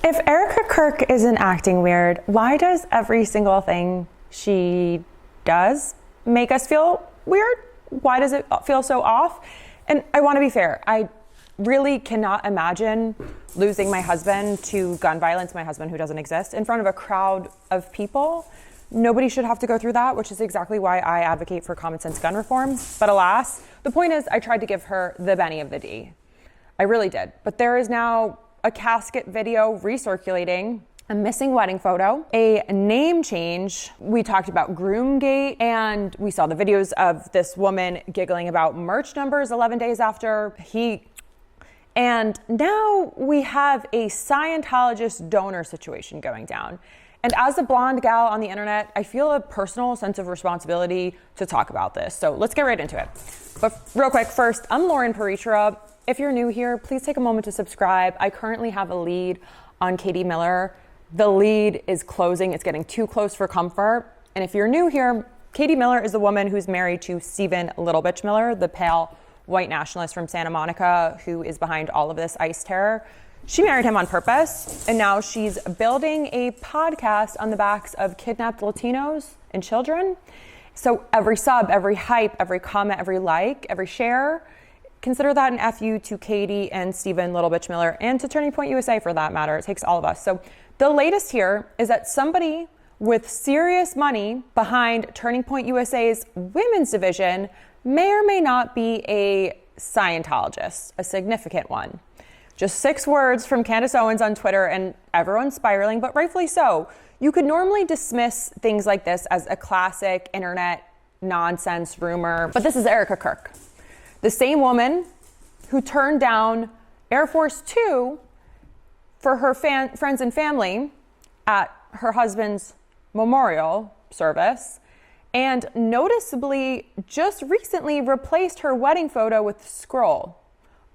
If Erika Kirk isn't acting weird, why does every single thing she does make us feel weird? Why does it feel so off? And I want to be fair. I really cannot imagine losing my husband to gun violence, my husband who doesn't exist, in front of a crowd of people. Nobody should have to go through that, which is exactly why I advocate for common sense gun reform. But alas, the point is I tried to give her the Benny of the D. I really did. But there is now a casket video recirculating, a missing wedding photo, a name change. We talked about Groomgate, and we saw the videos of this woman giggling about merch numbers 11 days after and now we have a Scientologist donor situation going down. And as a blonde gal on the internet, I feel a personal sense of responsibility to talk about this. So let's get right into it. But real quick, first, I'm Lauren Paritra. If you're new here, please take a moment to subscribe. I currently have a lead on Katie Miller. The lead is closing. It's getting too close for comfort. And if you're new here, Katie Miller is the woman who's married to Stephen Little Bitch Miller, the pale white nationalist from Santa Monica who is behind all of this ICE terror. She married him on purpose, and now she's building a podcast on the backs of kidnapped Latinos and children. So every sub, every hype, every comment, every like, every share, consider that an FU to Katie and Stephen Little Bitch Miller, and to Turning Point USA for that matter. It takes all of us. So the latest here is that somebody with serious money behind Turning Point USA's women's division may or may not be a Scientologist, a significant one. Just 6 words from Candace Owens on Twitter, and everyone's spiraling, but rightfully so. You could normally dismiss things like this as a classic internet nonsense rumor, but this is Erika Kirk, the same woman who turned down Air Force Two for her friends and family at her husband's memorial service, and noticeably just recently replaced her wedding photo with scroll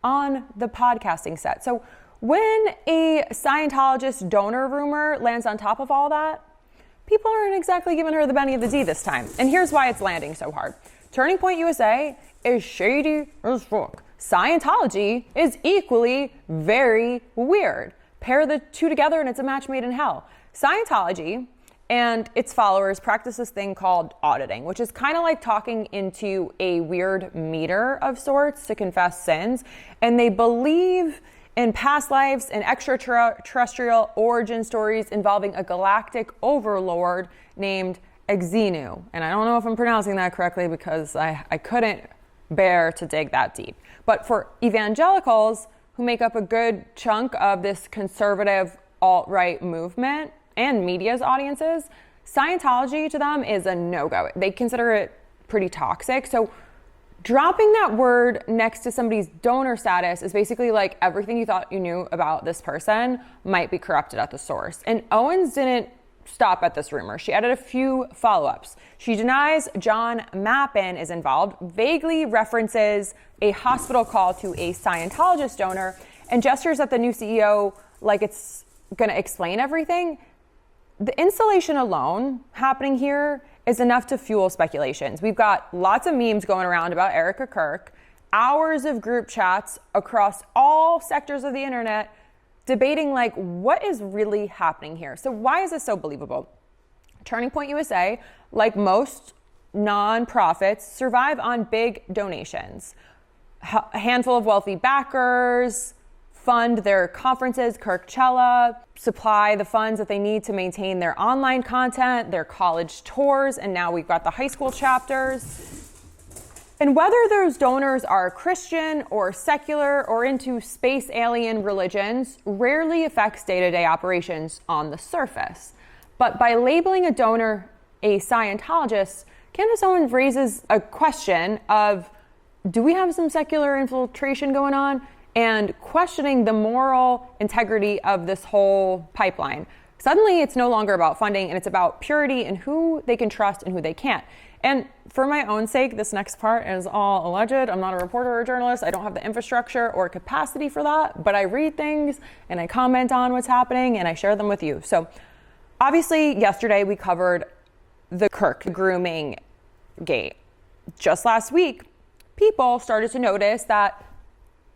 on the podcasting set. So when a Scientologist donor rumor lands on top of all that, people aren't exactly giving her the Benny of the D this time. And here's why it's landing so hard. Turning Point USA is shady as fuck. Scientology is equally very weird. Pair the two together and it's a match made in hell. Scientology and its followers practice this thing called auditing, which is kind of like talking into a weird meter of sorts to confess sins. And they believe in past lives and extraterrestrial origin stories involving a galactic overlord named Xenu. And I don't know if I'm pronouncing that correctly because I couldn't bear to dig that deep. But for evangelicals who make up a good chunk of this conservative alt-right movement and media's audiences, Scientology to them is a no-go. They consider it pretty toxic. So dropping that word next to somebody's donor status is basically like everything you thought you knew about this person might be corrupted at the source. And Owens didn't stop at this rumor. She added a few follow-ups. She denies John Mappin is involved, vaguely references a hospital call to a Scientologist donor, and gestures at the new CEO like it's going to explain everything. The installation alone happening here is enough to fuel speculations. We've got lots of memes going around about Erika Kirk, hours of group chats across all sectors of the internet debating like what is really happening here. So why is this so believable? Turning Point USA, like most nonprofits, survive on big donations. A handful of wealthy backers fund their conferences, Kirkchella, supply the funds that they need to maintain their online content, their college tours, and now we've got the high school chapters. And whether those donors are Christian or secular or into space alien religions rarely affects day-to-day operations on the surface. But by labeling a donor a Scientologist, Candace Owens raises a question of, do we have some secular infiltration going on? And questioning the moral integrity of this whole pipeline. Suddenly, it's no longer about funding, and it's about purity and who they can trust and who they can't. And for my own sake, this next part is all alleged. I'm not a reporter or a journalist. I don't have the infrastructure or capacity for that, but I read things and I comment on what's happening and I share them with you. So obviously, yesterday we covered the Kirk grooming gate. Just last week, people started to notice that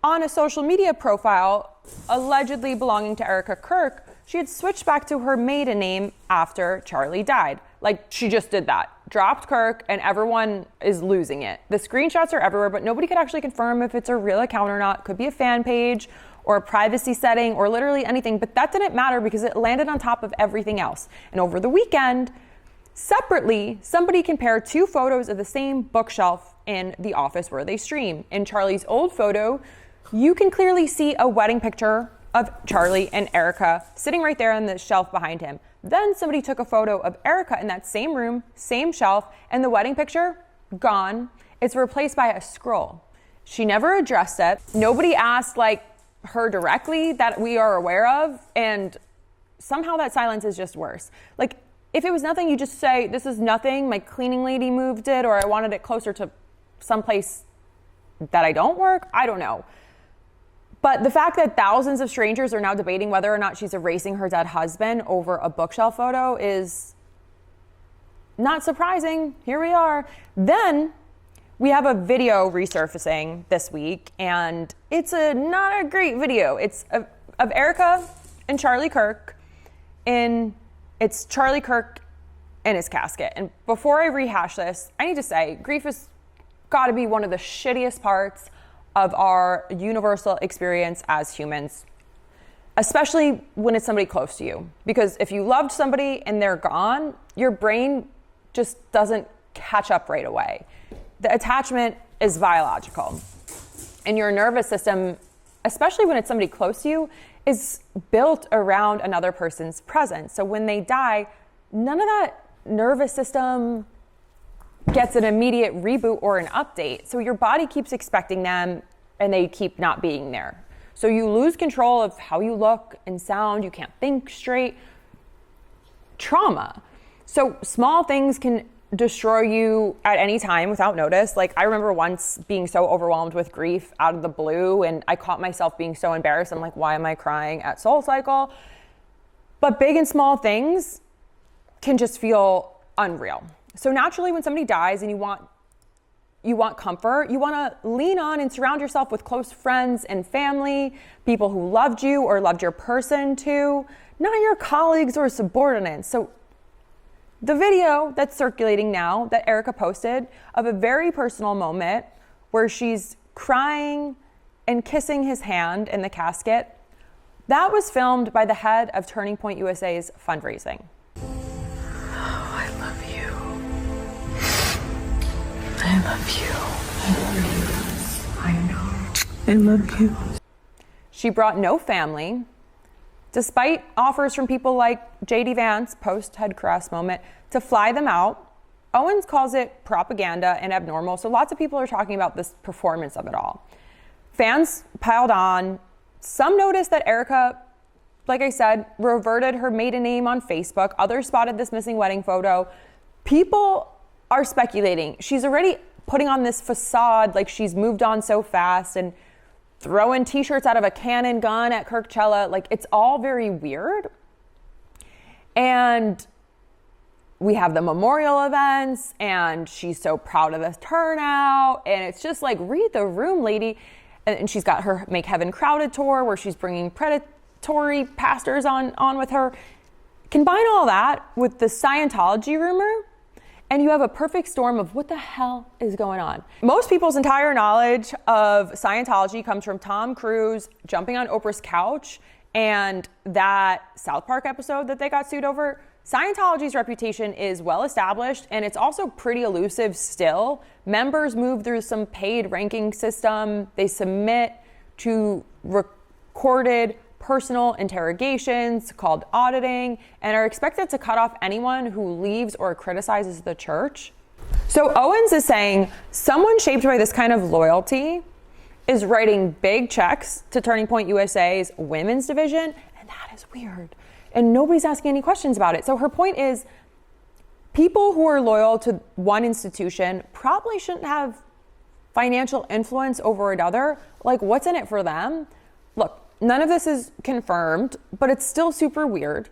on a social media profile, allegedly belonging to Erika Kirk, she had switched back to her maiden name after Charlie died. Like, she just did that. Dropped Kirk, and everyone is losing it. The screenshots are everywhere, but nobody could actually confirm if it's a real account or not. Could be a fan page or a privacy setting or literally anything, but that didn't matter because it landed on top of everything else. And over the weekend, separately, somebody compared 2 photos of the same bookshelf in the office where they stream. In Charlie's old photo, you can clearly see a wedding picture of Charlie and Erika sitting right there on the shelf behind him. Then somebody took a photo of Erika in that same room, same shelf, and the wedding picture, gone. It's replaced by a scroll. She never addressed it. Nobody asked like her directly that we are aware of, and somehow that silence is just worse. Like, if it was nothing, you just say, this is nothing, my cleaning lady moved it, or I wanted it closer to someplace that I don't work. I don't know. But the fact that thousands of strangers are now debating whether or not she's erasing her dead husband over a bookshelf photo is not surprising. Here we are. Then we have a video resurfacing this week, and it's not a great video. It's of Erika and Charlie Kirk it's Charlie Kirk in his casket. And before I rehash this, I need to say, grief has got to be one of the shittiest parts of our universal experience as humans, especially when it's somebody close to you. Because if you loved somebody and they're gone, your brain just doesn't catch up right away. The attachment is biological. And your nervous system, especially when it's somebody close to you, is built around another person's presence. So when they die, none of that nervous system gets an immediate reboot or an update. So your body keeps expecting them and they keep not being there. So you lose control of how you look and sound. You can't think straight. Trauma. So small things can destroy you at any time without notice. Like, I remember once being so overwhelmed with grief out of the blue, and I caught myself being so embarrassed. I'm like, why am I crying at SoulCycle? But big and small things can just feel unreal. So naturally, when somebody dies and you want comfort, you want to lean on and surround yourself with close friends and family, people who loved you or loved your person too, not your colleagues or subordinates. So the video that's circulating now that Erika posted of a very personal moment where she's crying and kissing his hand in the casket, that was filmed by the head of Turning Point USA's fundraising. Oh, I love you. I love you. I love you. I know. I love you. She brought no family, despite offers from people like J.D. Vance, post-head caress moment, to fly them out. Owens calls it propaganda and abnormal, so lots of people are talking about this performance of it all. Fans piled on. Some noticed that Erika, like I said, reverted her maiden name on Facebook. Others spotted this missing wedding photo. People are speculating. She's already putting on this facade like she's moved on so fast and throwing t-shirts out of a cannon gun at Kirkcella. Like, it's all very weird. And we have the memorial events, and she's so proud of the turnout. And it's just like, read the room, lady. And she's got her Make Heaven Crowded tour where she's bringing predatory pastors on with her. Combine all that with the Scientology rumor, and you have a perfect storm of what the hell is going on. Most people's entire knowledge of Scientology comes from Tom Cruise jumping on Oprah's couch and that South Park episode that they got sued over. Scientology's reputation is well established, and it's also pretty elusive still. Members move through some paid ranking system. They submit to recorded personal interrogations called auditing, and are expected to cut off anyone who leaves or criticizes the church. So Owens is saying someone shaped by this kind of loyalty is writing big checks to Turning Point USA's women's division, and that is weird. And nobody's asking any questions about it. So her point is, people who are loyal to one institution probably shouldn't have financial influence over another. Like, what's in it for them? Look, none of this is confirmed, but it's still super weird.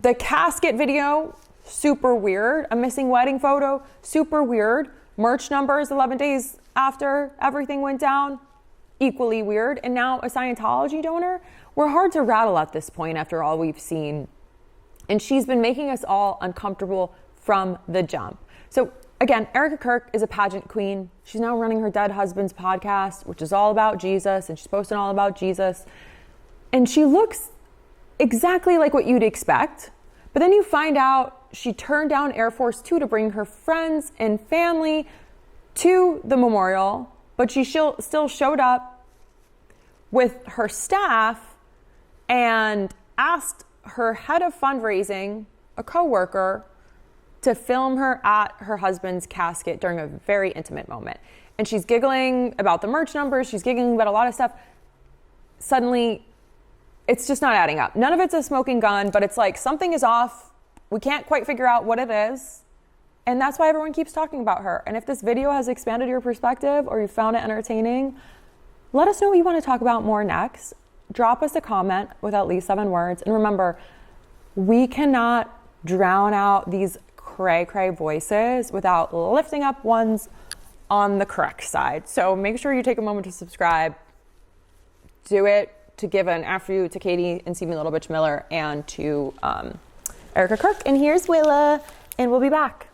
The casket video, super weird. A missing wedding photo, super weird. Merch numbers 11 days after everything went down, equally weird, and now a Scientology donor. We're hard to rattle at this point after all we've seen. And she's been making us all uncomfortable from the jump. So again, Erika Kirk is a pageant queen. She's now running her dead husband's podcast, which is all about Jesus, and she's posting all about Jesus. And she looks exactly like what you'd expect. But then you find out she turned down Air Force Two to bring her friends and family to the memorial, but she still showed up with her staff and asked her head of fundraising, a coworker, to film her at her husband's casket during a very intimate moment. And she's giggling about the merch numbers. She's giggling about a lot of stuff. Suddenly, it's just not adding up. None of it's a smoking gun, but it's like something is off. We can't quite figure out what it is. And that's why everyone keeps talking about her. And if this video has expanded your perspective or you found it entertaining, let us know what you want to talk about more next. Drop us a comment with at least 7 words. And remember, we cannot drown out these cray-cray voices without lifting up ones on the correct side. So make sure you take a moment to subscribe. Do it to give an after you to Katie and Stephen Little Bitch Miller and to Erika Kirk. And here's Willa, and we'll be back.